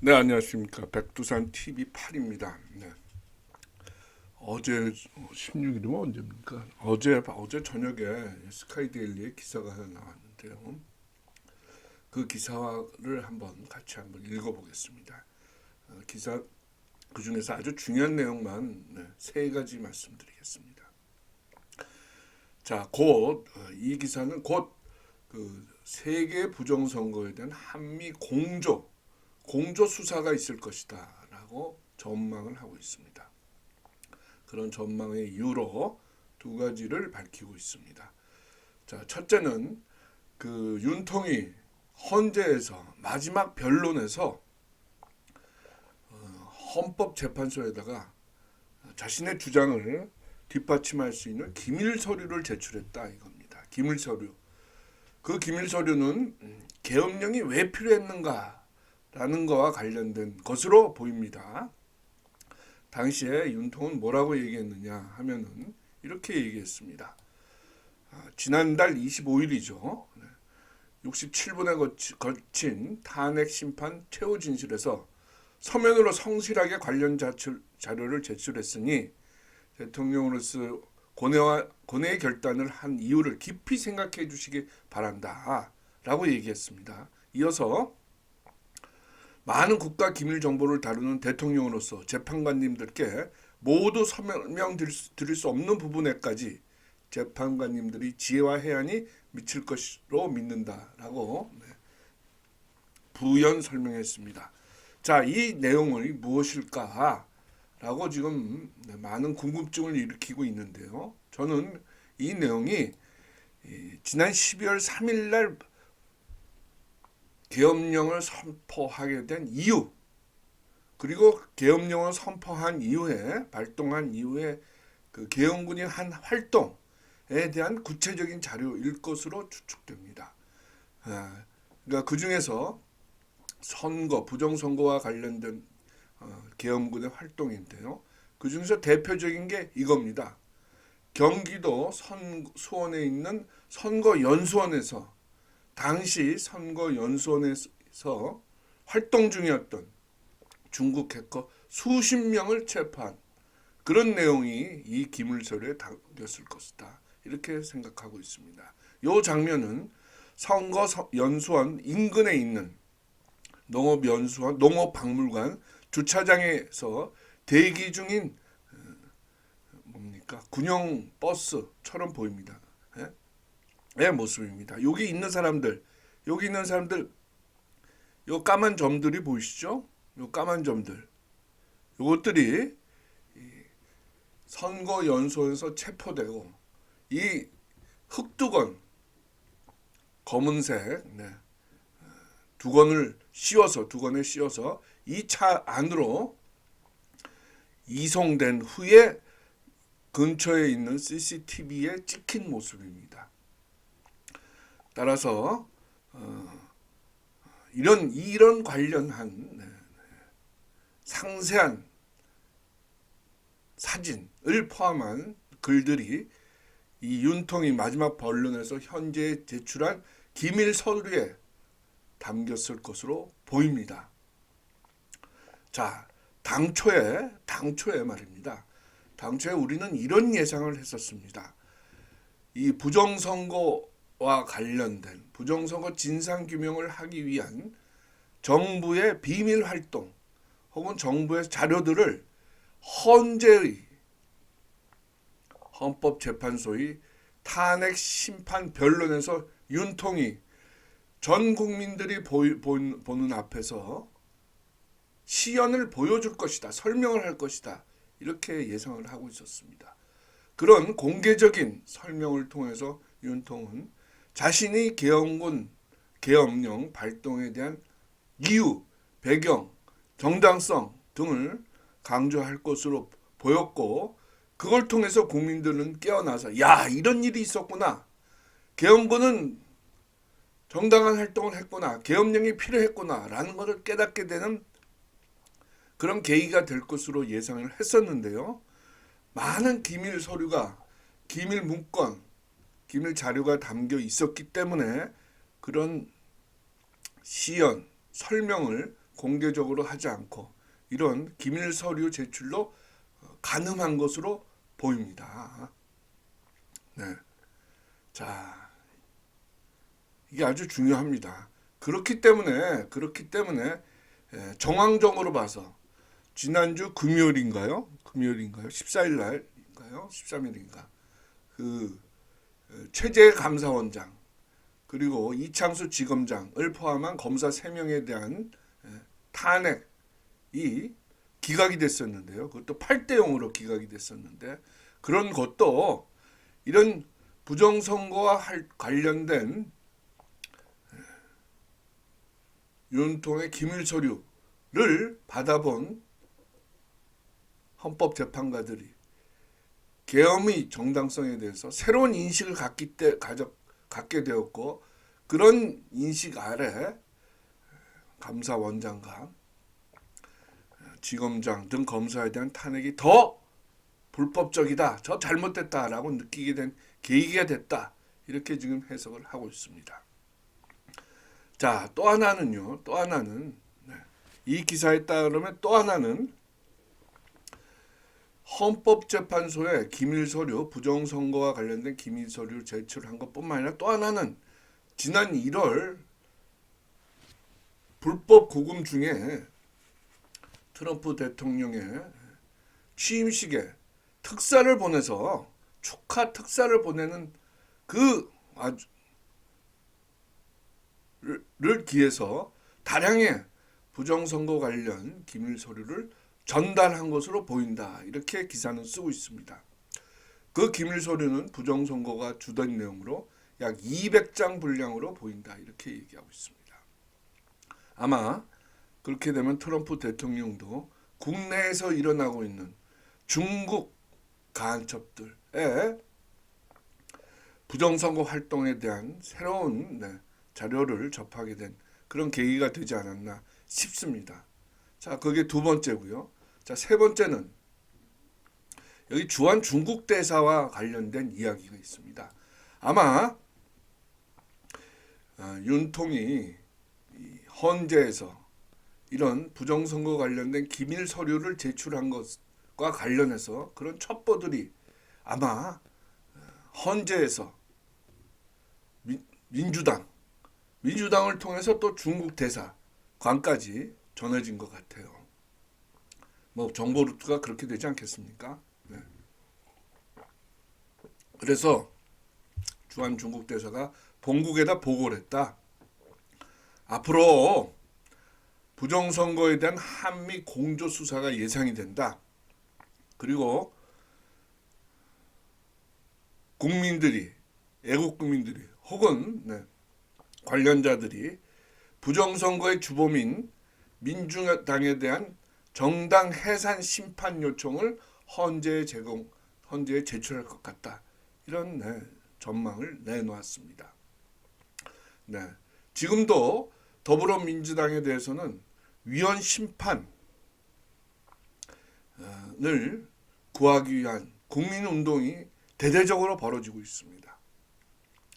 네, 안녕하십니까. 백두산 TV 8입니다. 네. 어제 16일이면 언제입니까? 어제 저녁에 스카이데일리에 기사가 하나 나왔는데요. 그 기사를 같이 읽어보겠습니다. 기사 그 중에서 아주 중요한 내용만 세 가지 말씀드리겠습니다. 자, 이 기사는 곧 그 세계 부정선거에 대한 한미 공조 수사가 있을 것이다라고 전망을 하고 있습니다. 그런 전망의 이유로 두 가지를 밝히고 있습니다. 자, 첫째는 그 윤통이 헌재에서 마지막 변론에서 헌법재판소에다가 자신의 주장을 뒷받침할 수 있는 기밀 서류를 제출했다 이겁니다. 기밀 서류. 그 기밀 서류는 계엄령이 왜 필요했는가라는 거와 관련된 것으로 보입니다. 당시에 윤통은 뭐라고 얘기했느냐 하면은 이렇게 얘기했습니다. 지난달 25일이죠. 67분에 거친 탄핵 심판 최후 진실에서 서면으로 성실하게 관련 자료를 제출했으니 대통령으로서 고뇌의 결단을 한 이유를 깊이 생각해 주시기 바란다 라고 얘기했습니다. 이어서 많은 국가 기밀 정보를 다루는 대통령으로서 재판관님들께 모두 설명 드릴 수 없는 부분에까지 재판관님들이 지혜와 해안이 미칠 것으로 믿는다라고 부연 설명했습니다. 자, 이 내용이 무엇일까? 라고 지금 많은 궁금증을 일으키고 있는데요. 저는 이 내용이 지난 12월 3일 날 계엄령을 선포하게 된 이유, 그리고 계엄령을 선포한 이후에 발동한 이후에 그 계엄군이 한 활동에 대한 구체적인 자료일 것으로 추측됩니다. 그러니까 그 중에서 부정선거와 관련된 계엄군의 활동인데요. 그 중에서 대표적인 게 이겁니다. 경기도 수원에 있는 선거연수원에서 당시 선거연수원에서 활동 중이었던 중국 해커 수십 명을 체포한 그런 내용이 이 기밀서류에 담겼을 것이다. 이렇게 생각하고 있습니다. 이 장면은 선거연수원 인근에 있는 농업박물관 주차장에서 대기 중인 군용 버스처럼 보입니다. 의 모습입니다. 여기 있는 사람들, 요 까만 점들이 보이시죠? 요 까만 점들, 요것들이 선거 연수원에서 체포되고 이 흑두건 검은색 두건에 씌워서 이 차 안으로 이송된 후에 근처에 있는 CCTV에 찍힌 모습입니다. 따라서 이런 관련한 상세한 사진을 포함한 글들이 이 윤통이 마지막 변론에서 현재 제출한 기밀 서류에 담겼을 것으로 보입니다. 자, 당초에 말입니다. 당초에 우리는 이런 예상을 했었습니다. 이 부정선거와 관련된 부정선거 진상규명을 하기 위한 정부의 비밀 활동 혹은 정부의 자료들을 헌재의 헌법재판소의 탄핵 심판 변론에서 윤통이 전 국민들이 보는 앞에서 시연을 보여줄 것이다. 설명을 할 것이다. 이렇게 예상을 하고 있었습니다. 그런 공개적인 설명을 통해서 윤통은 자신이 계엄령 발동에 대한 이유, 배경, 정당성 등을 강조할 것으로 보였고, 그걸 통해서 국민들은 깨어나서 야, 이런 일이 있었구나. 계엄군은 정당한 활동을 했구나. 계엄령이 필요했구나. 라는 것을 깨닫게 되는 그런 계기가 될 것으로 예상을 했었는데요. 많은 기밀 서류가, 기밀 문건, 기밀 자료가 담겨 있었기 때문에 그런 시연, 설명을 공개적으로 하지 않고 이런 기밀 서류 제출로 가능한 것으로 보입니다. 네. 자, 이게 아주 중요합니다. 그렇기 때문에 정황적으로 봐서 지난주 금요일인가요? 14일 날인가요? 13일인가? 그 최재 감사원장 그리고 이창수 지검장을 포함한 검사 3명에 대한 탄핵이 기각이 됐었는데요. 그것도 8대 0으로 기각이 됐었는데 그런 것도 이런 부정선거와 관련된 윤통의 기밀 서류를 받아본 헌법재판관들이 계엄의 정당성에 대해서 새로운 인식을 갖게 되었고 그런 인식 아래 감사원장과 지검장 등 검사에 대한 탄핵이 더 불법적이다, 저 잘못됐다라고 느끼게 된 계기가 됐다 이렇게 지금 해석을 하고 있습니다. 자, 또 하나는 이 기사에 따르면 또 하나는 헌법재판소에 기밀서류, 부정선거와 관련된 기밀서류를 제출한 것뿐만 아니라 또 하나는 지난 1월 불법 구금 중에 트럼프 대통령의 취임식에 특사를 보내서 축하 특사를 보내는 그 를 기해서 다량의 부정선거 관련 기밀 서류를 전달한 것으로 보인다. 이렇게 기사는 쓰고 있습니다. 그 기밀 서류는 부정선거가 주된 내용으로 약 200장 분량으로 보인다. 이렇게 얘기하고 있습니다. 아마 그렇게 되면 트럼프 대통령도 국내에서 일어나고 있는 중국 간첩들의 부정선거 활동에 대한 새로운 자료를 접하게 된 그런 계기가 되지 않았나 싶습니다. 자, 그게 두 번째고요. 자, 세 번째는 여기 주한 중국 대사와 관련된 이야기가 있습니다. 아마 윤통이 헌재에서 이런 부정선거 관련된 기밀 서류를 제출한 것과 관련해서 그런 첩보들이 아마 헌재에서 민주당을 통해서 또 중국 대사관까지 전해진 것 같아요. 뭐 정보 루트가 그렇게 되지 않겠습니까? 네. 그래서 주한 중국 대사가 본국에다 보고를 했다. 앞으로 부정선거에 대한 한미 공조 수사가 예상이 된다. 그리고 애국 국민들이 혹은 관련자들이 부정선거의 주범인 민주당에 대한 정당 해산 심판 요청을 헌재에 제출할 것 같다. 이런 전망을 내놓았습니다. 지금도 더불어민주당에 대해서는 위헌 심판을 구하기 위한 국민운동이 대대적으로 벌어지고 있습니다.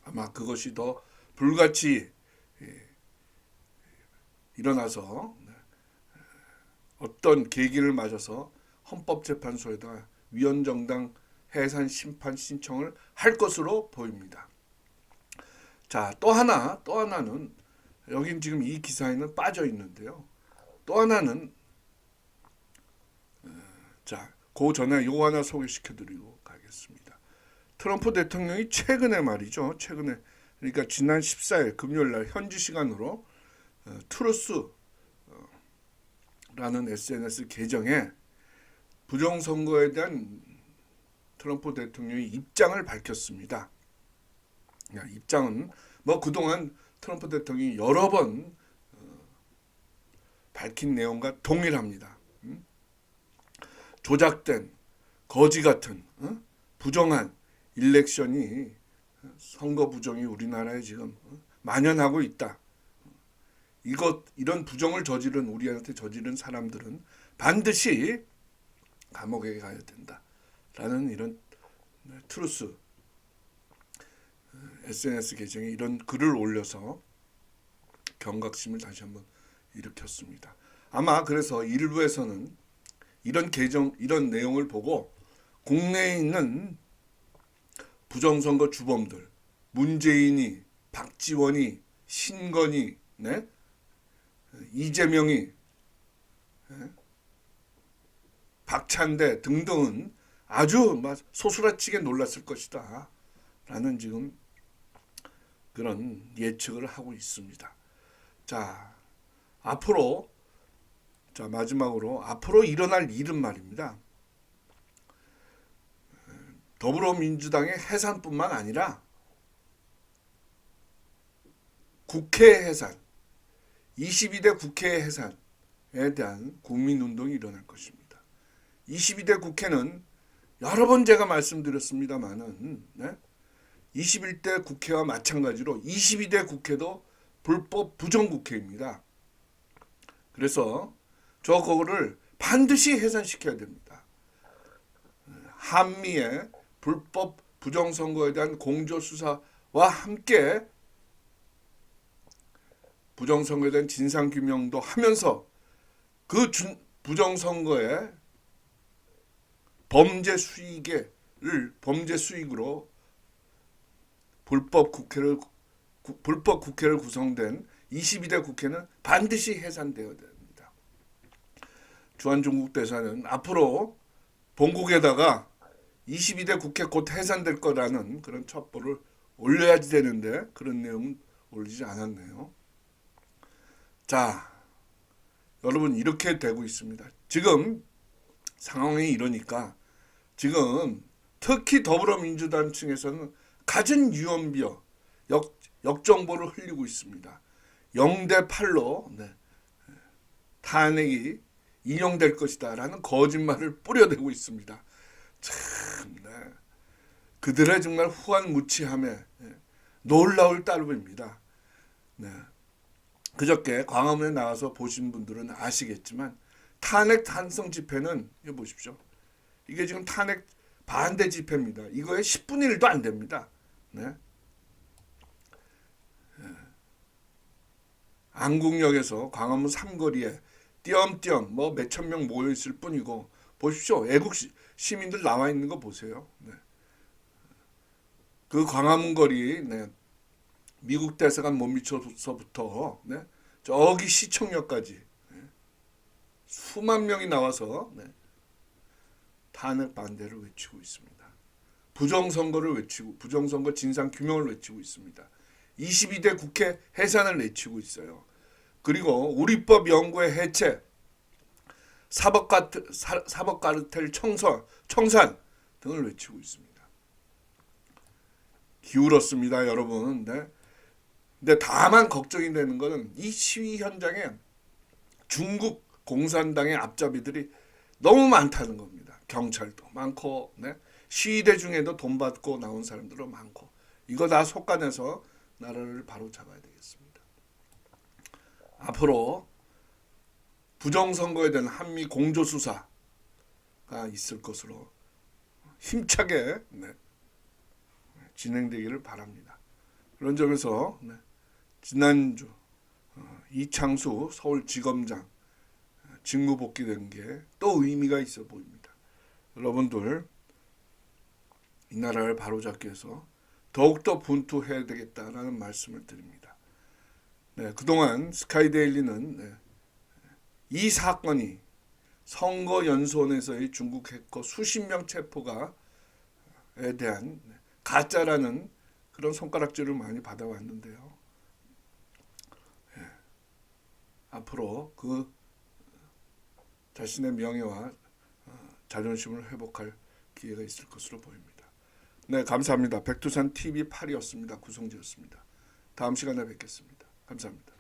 아마 그것이 더 불같이 일어나서 어떤 계기를 맞아서 헌법재판소에다가 위헌정당 해산 심판 신청을 할 것으로 보입니다. 자, 또 하나는 여긴 지금 이 기사에는 빠져 있는데요. 또 하나는 그 전에 요거 하나 소개시켜드리고 가겠습니다. 트럼프 대통령이 최근에 그러니까 지난 14일 금요일 날 현지 시간으로 트루스라는 SNS 계정에 부정선거에 대한 트럼프 대통령의 입장을 밝혔습니다. 입장은 그동안 트럼프 대통령이 여러 번 밝힌 내용과 동일합니다. 조작된 거지 같은 부정한 일렉션이 선거 부정이 우리나라에 지금 만연하고 있다. 이런 부정을 우리한테 저지른 사람들은 반드시 감옥에 가야 된다라는 이런 트루스 SNS 계정에 이런 글을 올려서 경각심을 다시 한번 일으켰습니다. 아마 그래서 일부에서는 이런 내용을 보고 국내에 있는 부정선거 주범들, 문재인이, 박지원이, 신건이, 네? 이재명이, 박찬대 등등은 아주 소스라치게 놀랐을 것이다 라는 지금 그런 예측을 하고 있습니다. 자, 앞으로, 자, 마지막으로 앞으로 일어날 일은 말입니다. 더불어민주당의 해산뿐만 아니라 국회 해산, 22대 국회 해산에 대한 국민운동이 일어날 것입니다. 22대 국회는 여러 번 제가 말씀드렸습니다만은, 네? 21대 국회와 마찬가지로 22대 국회도 불법 부정국회입니다. 그래서 그거를 반드시 해산시켜야 됩니다. 한미의 불법 부정선거에 대한 공조수사와 함께 부정선거에 대한 진상규명도 하면서 그 부정선거의 범죄 수익으로 불법 국회를 구성된 22대 국회는 반드시 해산되어야 됩니다. 주한중국 대사는 앞으로 본국에다가 22대 국회 곧 해산될 거라는 그런 첩보를 올려야지 되는데 그런 내용은 올리지 않았네요. 자, 여러분 이렇게 되고 있습니다. 지금 상황이 이러니까 지금 특히 더불어민주당 층에서는 갖은 유언비어 역정보를 흘리고 있습니다. 0대 8로 탄핵이 인용될 것이다 라는 거짓말을 뿌려대고 있습니다. 참, 그들의 정말 후한무치함에 놀라울 따름입니다. 그저께 광화문에 나와서 보신 분들은 아시겠지만 탄핵 찬성 집회는 이거 보십시오. 이게 지금 탄핵 반대 집회입니다. 이거의 10분의 1도 안 됩니다. 안국역에서 광화문 삼거리에 띄엄띄엄 몇천 명 모여 있을 뿐이고 보십시오. 애국 시민들 나와 있는 거 보세요. 그 광화문 거리 미국 대사관 못 미쳐서부터 저기 시청역까지 수만 명이 나와서 탄핵 반대를 외치고 있습니다. 부정선거를 외치고 부정선거 진상 규명을 외치고 있습니다. 22대 국회 해산을 외치고 있어요. 그리고 우리법 연구의 해체, 사법카르텔 청산 등을 외치고 있습니다. 기울었습니다, 여러분. 근데 다만 걱정이 되는 것은 이 시위 현장에 중국 공산당의 앞잡이들이 너무 많다는 겁니다. 경찰도 많고, 시위대 중에도 돈 받고 나온 사람들도 많고, 이거 다 속아내서 나라를 바로 잡아야 되겠습니다. 앞으로 부정선거에 대한 한미 공조수사가 있을 것으로 힘차게 진행되기를 바랍니다. 그런 점에서 지난주 이창수 서울지검장 직무 복귀된 게 또 의미가 있어 보입니다. 여러분들 이 나라를 바로잡기 위해서 더욱더 분투해야 되겠다라는 말씀을 드립니다. 그동안 스카이데일리는 이 사건이 선거연수원에서의 중국 해커 수십 명 체포가에 대한 가짜라는 그런 손가락질을 많이 받아왔는데요. 앞으로 그 자신의 명예와 자존심을 회복할 기회가 있을 것으로 보입니다. 감사합니다. 백두산 TV 8이었습니다. 구성지였습니다. 다음 시간에 뵙겠습니다. 감사합니다.